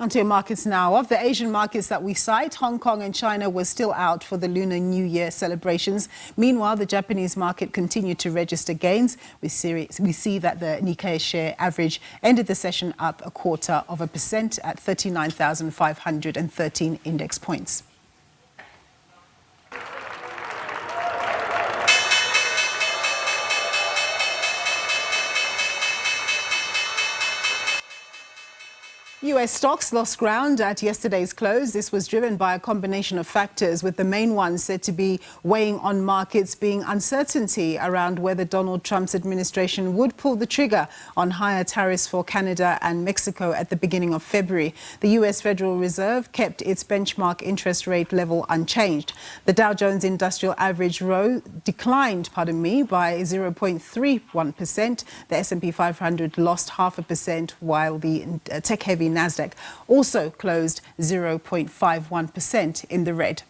Onto your markets now. Of the Asian markets that we cite, Hong Kong and China were still out for the Lunar New Year celebrations. Meanwhile, the Japanese market continued to register gains. We see that the Nikkei share average ended the session up 0.25% at 39,513 index points. U.S. stocks lost ground at yesterday's close. This was driven by a combination of factors, with the main ones said to be weighing on markets being uncertainty around whether Donald Trump's administration would pull the trigger on higher tariffs for Canada and Mexico at the beginning of February. The U.S. Federal Reserve kept its benchmark interest rate level unchanged. The Dow Jones Industrial Average declined by 0.31%. The S&P 500 lost 0.5%, while the tech-heavy Nasdaq also closed 0.51% in the red.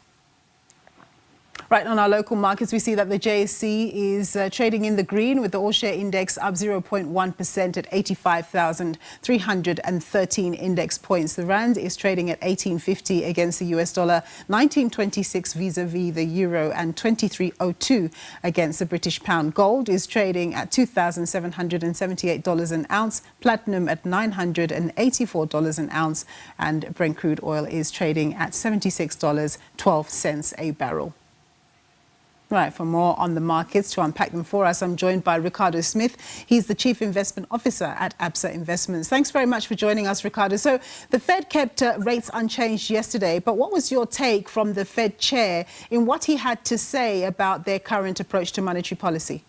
Right, on our local markets, we see that the JSE is trading in the green, with the all-share index up 0.1% at 85,313 index points. The rand is trading at 18.50 against the US dollar, 19.26 vis-a-vis the euro, and 23.02 against the British pound. Gold is trading at $2,778 an ounce, platinum at $984 an ounce, and Brent crude oil is trading at $76.12 a barrel. Right, for more on the markets, to unpack them for us, I'm joined by Ricardo Smith. He's the Chief Investment Officer at ABSA Investments. Thanks very much for joining us, Ricardo. So the Fed kept rates unchanged yesterday, but what was your take from the Fed chair in what he had to say about their current approach to monetary policy?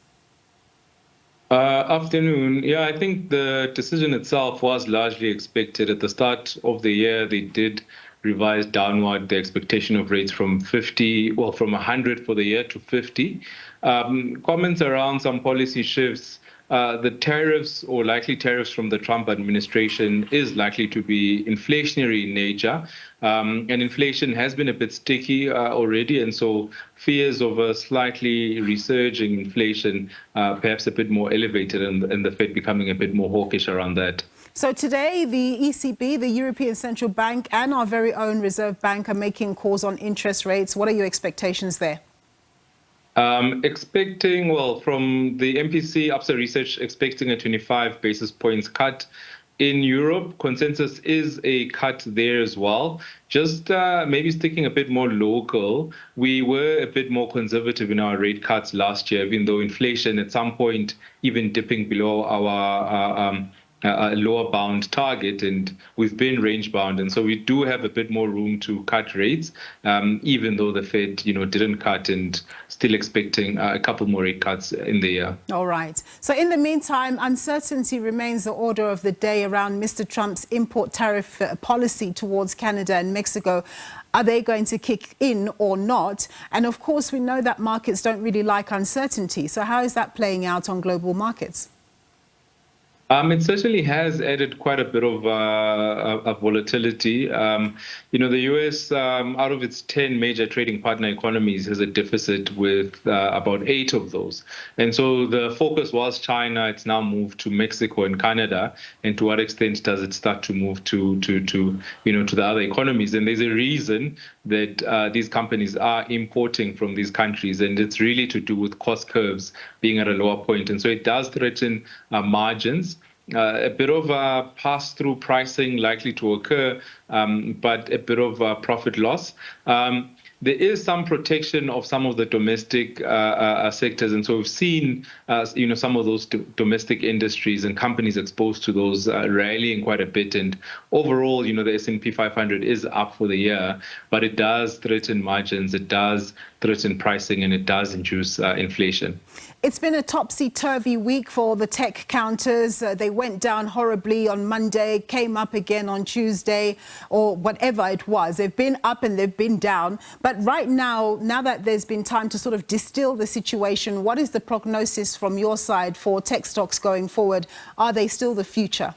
Afternoon. Yeah, I think the decision itself was largely expected. At the start of the year, they did revise downward the expectation of rates from 100 for the year to 50. Comments around some policy shifts. The tariffs, or likely tariffs from the Trump administration, is likely to be inflationary in nature. And inflation has been a bit sticky already, and so fears of a slightly resurging inflation, perhaps a bit more elevated, and the Fed becoming a bit more hawkish around that. So today, the ECB, the European Central Bank, and our very own Reserve Bank are making calls on interest rates. What are your expectations there? Expecting, well, from the MPC, ABSA Research, expecting a 25 basis points cut. In Europe, consensus is a cut there as well. Just maybe sticking a bit more local. We were a bit more conservative in our rate cuts last year, even though inflation at some point even dipping below our lower bound target, and we've been range bound, and so we do have a bit more room to cut rates, even though the Fed, didn't cut, and still expecting a couple more rate cuts in the year. All right. So in the meantime, uncertainty remains the order of the day around Mr. Trump's import tariff policy towards Canada and Mexico. Are they going to kick in or not? And of course, we know that markets don't really like uncertainty. So how is that playing out on global markets? It certainly has added quite a bit of volatility. The U.S., out of its 10 major trading partner economies, has a deficit with about 8 of those. And so the focus was China. It's now moved to Mexico and Canada. And to what extent does it start to move to the other economies? And there's a reason that these companies are importing from these countries, and it's really to do with cost curves being at a lower point. And so it does threaten margins. A bit of pass-through pricing likely to occur, but a bit of profit loss. There is some protection of some of the domestic sectors, and so we've seen, some of those domestic industries and companies exposed to those rallying quite a bit. And overall, the S&P 500 is up for the year, but it does threaten margins, it does threaten pricing, and it does induce inflation. It's been a topsy-turvy week for the tech counters. They went down horribly on Monday, came up again on Tuesday, or whatever it was. They've been up and they've been down. But right now that there's been time to sort of distill the situation, what is the prognosis from your side for tech stocks going forward? Are they still the future?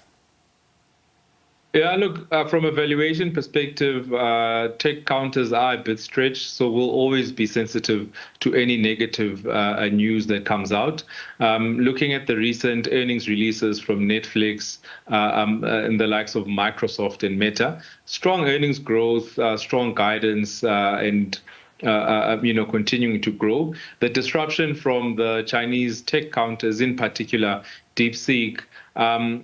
Yeah, look, from a valuation perspective, tech counters are a bit stretched, so we'll always be sensitive to any negative news that comes out. Looking at the recent earnings releases from Netflix and the likes of Microsoft and Meta, strong earnings growth, strong guidance, and continuing to grow. The disruption from the Chinese tech counters, in particular DeepSeek,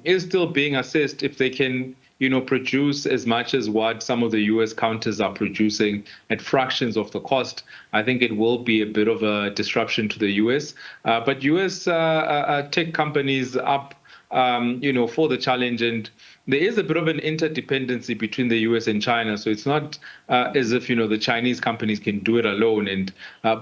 is still being assessed if they can produce as much as what some of the US counters are producing at fractions of the cost. I think it will be a bit of a disruption to the US. But US tech companies up, for the challenge. And there is a bit of an interdependency between the US and China. So it's not as if, the Chinese companies can do it alone. And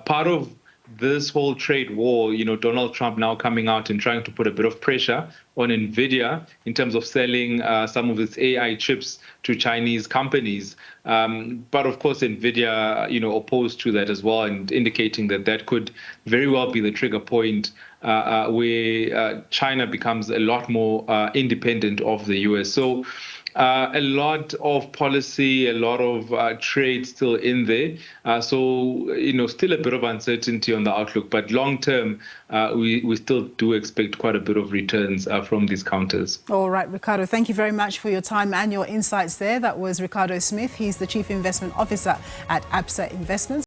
part of this whole trade war, Donald Trump now coming out and trying to put a bit of pressure on NVIDIA in terms of selling some of its AI chips to Chinese companies. But of course, NVIDIA, opposed to that as well, and indicating that that could very well be the trigger point where China becomes a lot more independent of the US. So a lot of policy, a lot of trade still in there. So, still a bit of uncertainty on the outlook. But long term, we still do expect quite a bit of returns from these counters. All right, Ricardo, thank you very much for your time and your insights there. That was Ricardo Smith. He's the Chief Investment Officer at ABSA Investments.